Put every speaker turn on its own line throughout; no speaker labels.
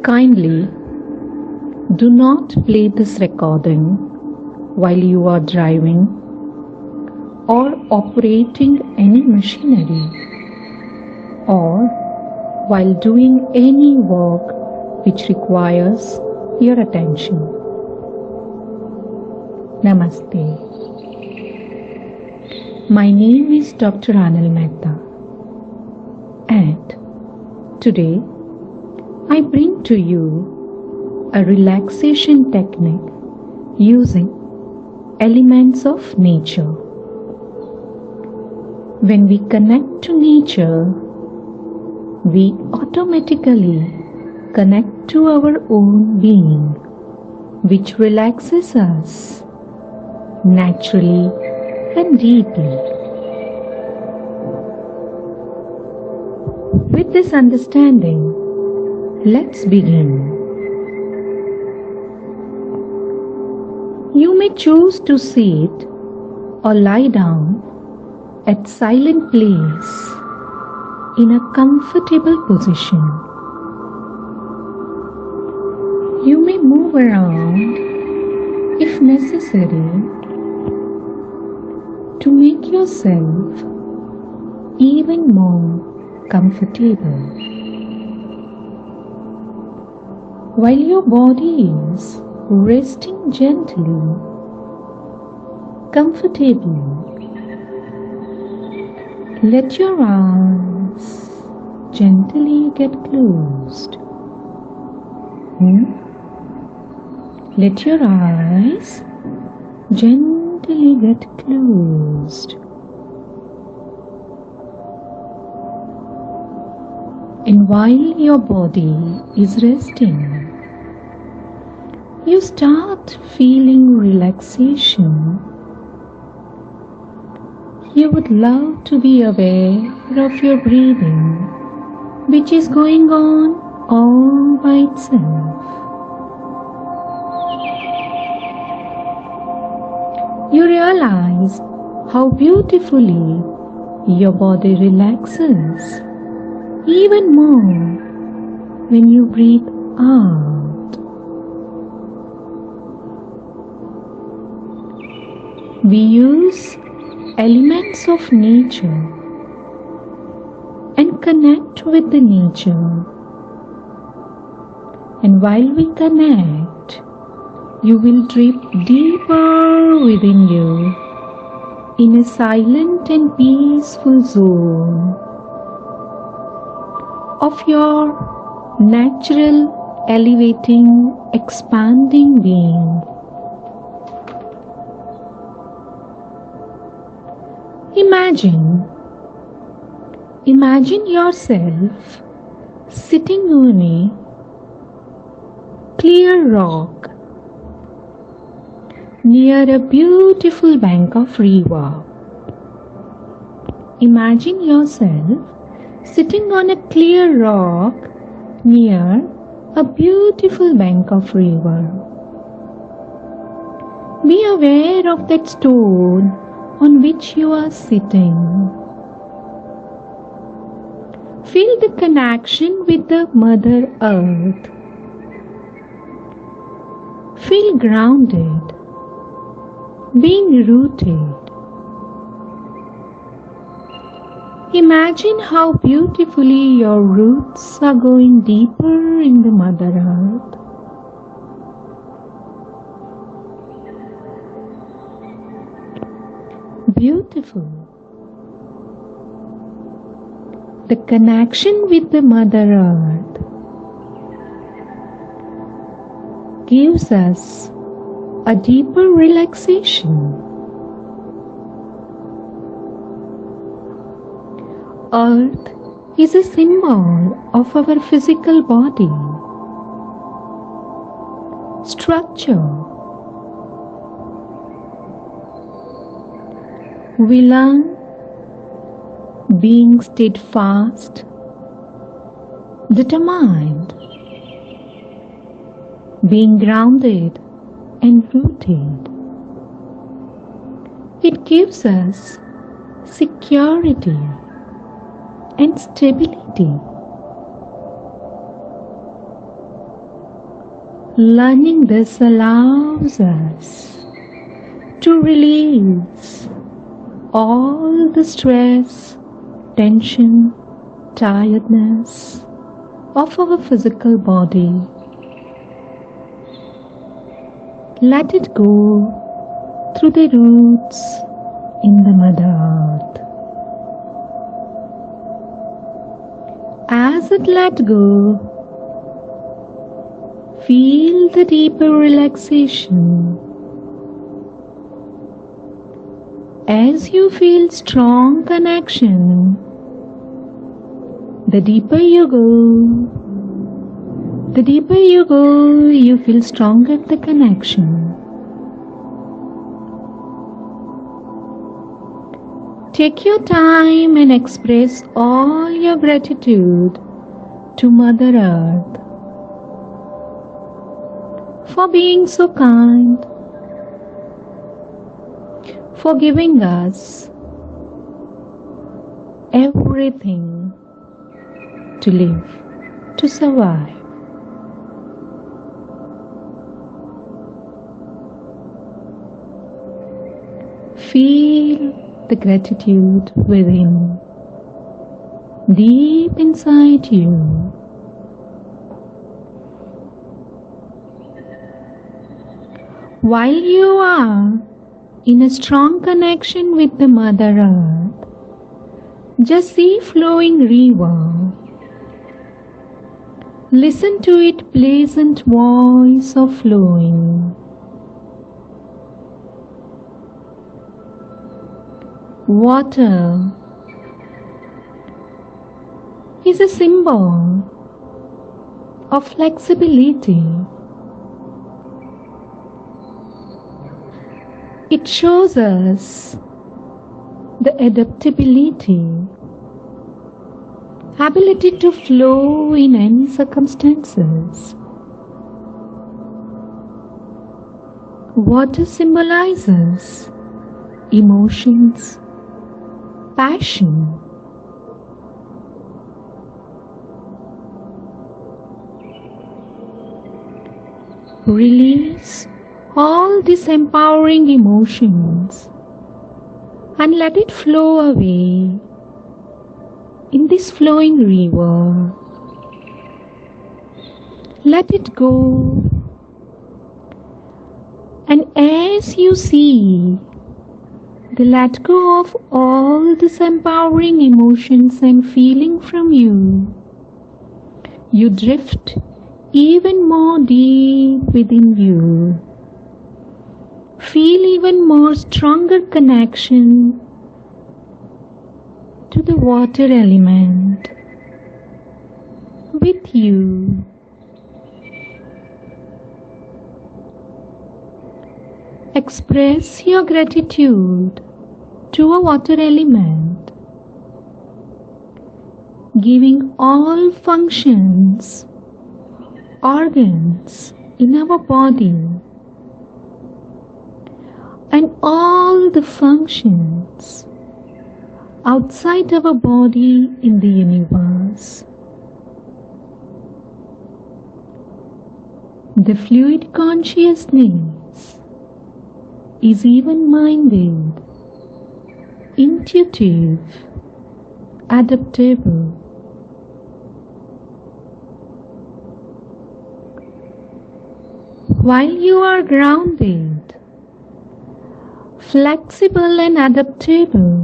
Kindly do not play this recording while you are driving or operating any machinery or while doing any work which requires your attention. Namaste. My name is Dr. Anil Mehta, and today I bring to you a relaxation technique using elements of nature. When we connect to nature, we automatically connect to our own being, which relaxes us naturally and deeply. With this understanding, let's begin. You may choose to sit or lie down at silent place in a comfortable position. You may move around if necessary to make yourself even more comfortable. While your body is resting gently, comfortably, let your eyes gently get closed. Let your eyes gently get closed. And while your body is resting, you start feeling relaxation. You would love to be aware of your breathing, which is going on all by itself. You realize how beautifully your body relaxes even more when you breathe out. We use elements of nature and connect with the nature. And while we connect, you will drift deeper within you in a silent and peaceful zone of your natural, elevating, expanding being. Imagine yourself sitting on a clear rock near a beautiful bank of river. Imagine yourself sitting on a clear rock near a beautiful bank of river. Be aware of that stone on which you are sitting. Feel the connection with the Mother Earth. Feel grounded, being rooted. Imagine how beautifully your roots are going deeper in the Mother Earth. Beautiful. The connection with the Mother Earth gives us a deeper relaxation. Earth is a symbol of our physical body, structure. We learn being steadfast, determined, being grounded and rooted. It gives us security and stability. Learning this allows us to release all the stress, tension, tiredness of our physical body. Let it go through the roots in the Mother Earth. As it let go, feel the deeper relaxation. As you feel strong connection, the deeper you go, you feel stronger the connection. Take your time and express all your gratitude to Mother Earth for being so kind, for giving us everything to live, to survive. Feel the gratitude within, deep inside you. While you are in a strong connection with the Mother Earth, just see flowing river. Listen to its pleasant voice of flowing. Water is a symbol of flexibility. It shows us the adaptability, ability to flow in any circumstances. Water symbolizes emotions, passion. Release all these empowering emotions and let it flow away in this flowing river. Let it go, and as you see the let go of all these empowering emotions and feeling from you, you drift even more deep within you. Feel even more stronger connection to the water element with you. Express your gratitude to a water element, giving all functions, organs in our body, and all the functions outside our body in the universe. The fluid consciousness is even-minded, intuitive, adaptable. While you are grounded, flexible and adaptable,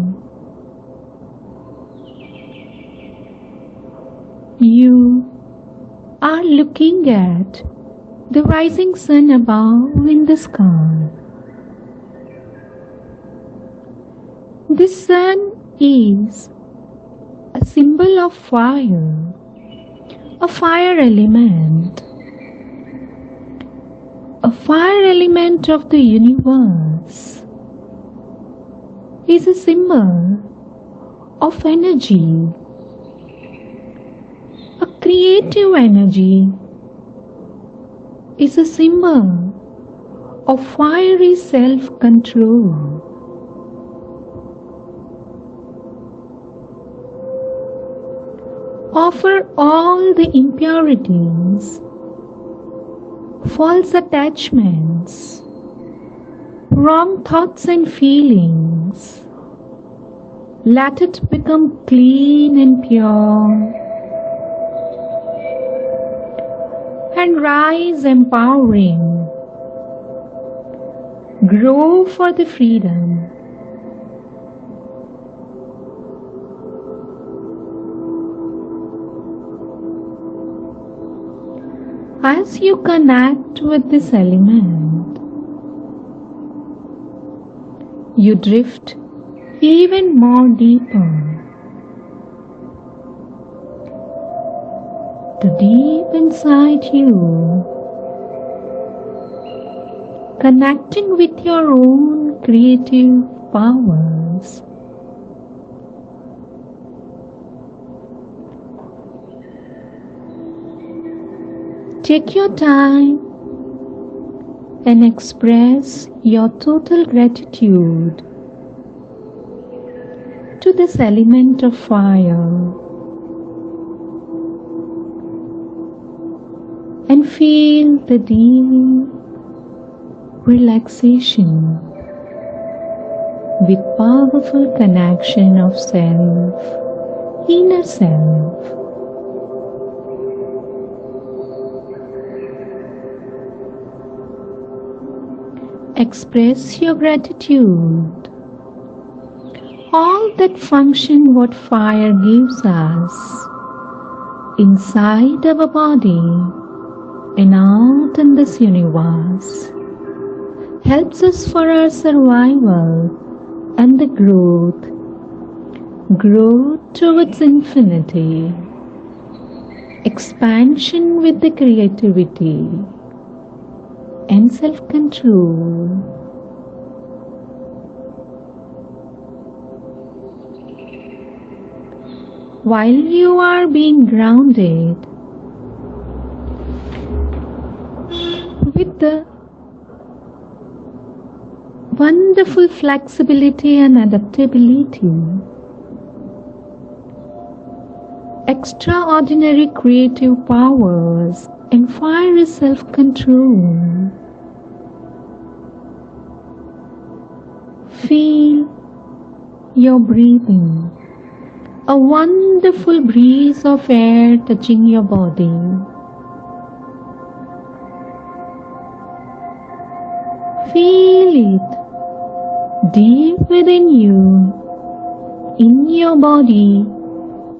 you are looking at the rising sun above in the sky. The sun is a symbol of fire, a fire element. A fire element of the universe is a symbol of energy, a creative energy is a symbol of fiery self-control. Offer all the impurities, false attachments, wrong thoughts and feelings. Let it become clean and pure and rise empowering. Grow for the freedom. As you connect with this element, you drift even more deeper to deep inside you, connecting with your own creative powers. Take your time and express your total gratitude to this element of fire and feel the deep relaxation with powerful connection of self, inner self. Express your gratitude. All that function what fire gives us inside our body and out in this universe helps us for our survival and the growth towards infinity, expansion with the creativity and self-control. While you are being grounded with the wonderful flexibility and adaptability, extraordinary creative powers and fiery self-control, feel your breathing, a wonderful breeze of air touching your body. Feel it deep within you, in your body,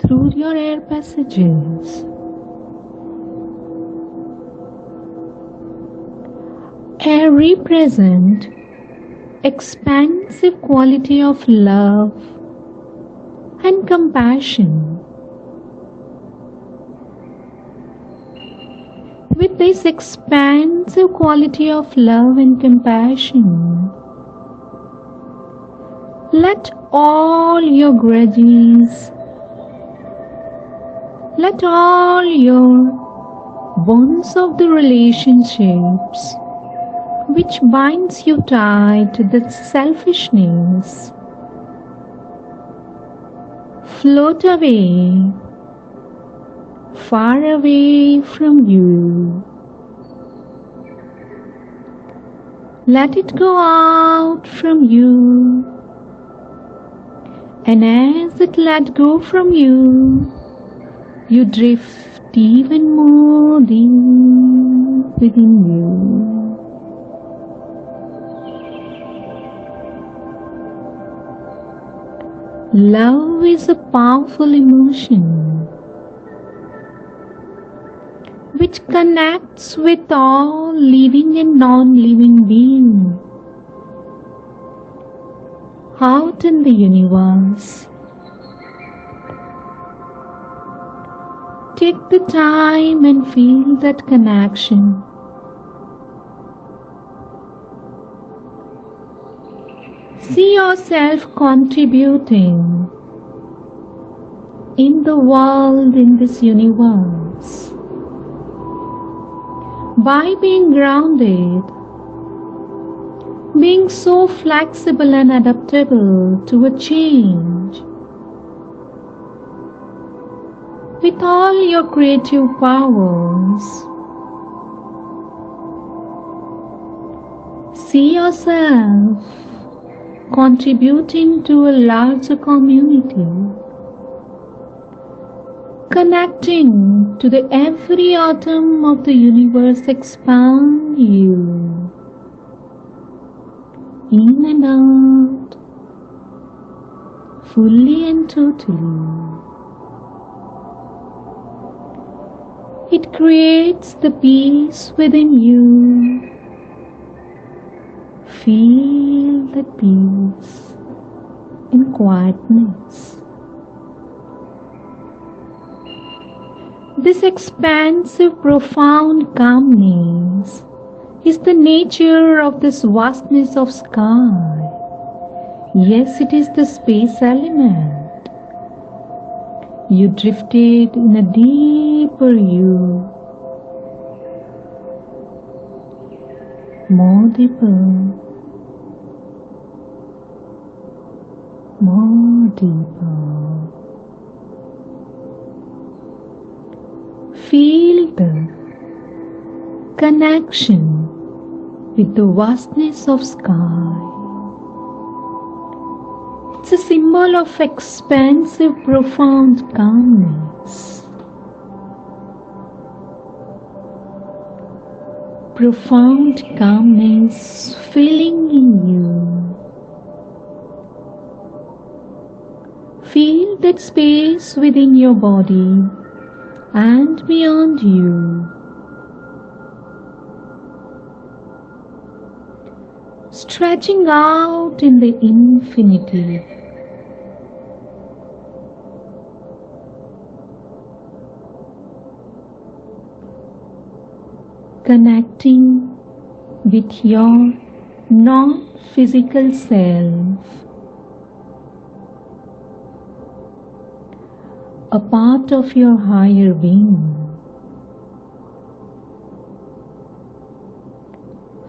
through your air passages. Air represents expansive quality of love and compassion. With this expansive quality of love and compassion, let all your grudges, let all your bonds of the relationships which binds you tied to the selfishness float away, far away from you. Let it go out from you, and as it let go from you, you drift even more deep within you. Love is a powerful emotion which connects with all living and non-living beings out in the universe. Take the time and feel that connection. See yourself contributing in the world, in this universe. By being grounded, being so flexible and adaptable to a change, with all your creative powers, see yourself contributing to a larger community, connecting to the every atom of the universe. Expand you in and out, fully and totally. It creates the peace within you. Feel that peace in quietness. This expansive, profound calmness is the nature of this vastness of sky. Yes, it is the space element. You drifted in a deeper you, more deeper, more deeper. Feel the connection with the vastness of sky. It's a symbol of expansive, profound calmness. Profound calmness filling in you. Feel that space within your body and beyond you. Stretching out in the infinity. Connecting with your non-physical self, a part of your higher being.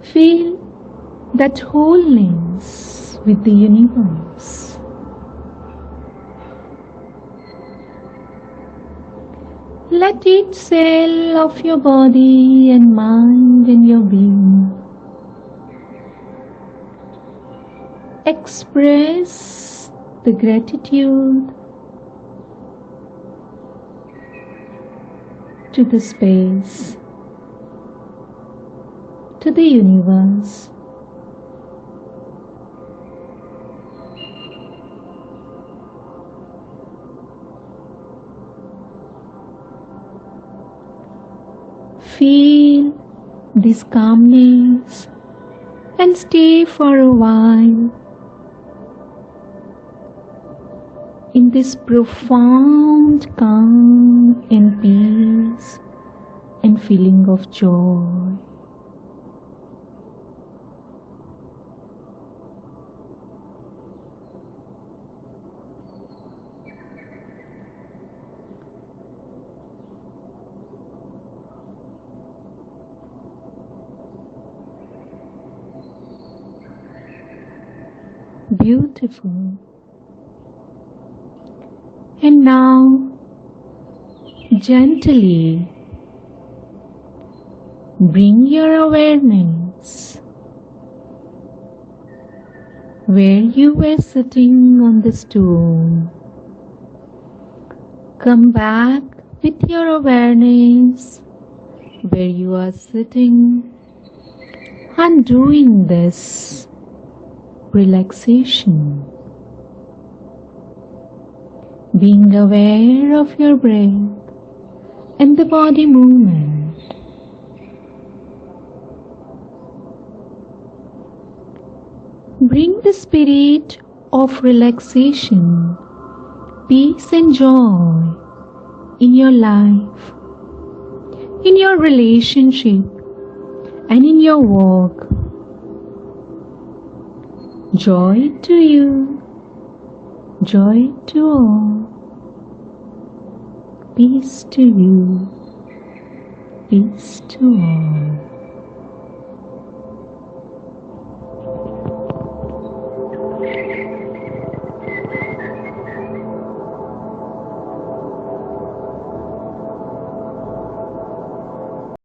Feel that wholeness with the universe. Let each cell of your body and mind and your being express the gratitude to the space, to the universe. Feel this calmness and stay for a while in this profound calm and peace and feeling of joy. Beautiful. And now, gently bring your awareness where you were sitting on the stool. Come back with your awareness where you are sitting and doing this relaxation. Being aware of your breath and the body movement. Bring the spirit of relaxation, peace and joy in your life, in your relationship and in your work. Joy to you, joy to all, peace to you, peace to all.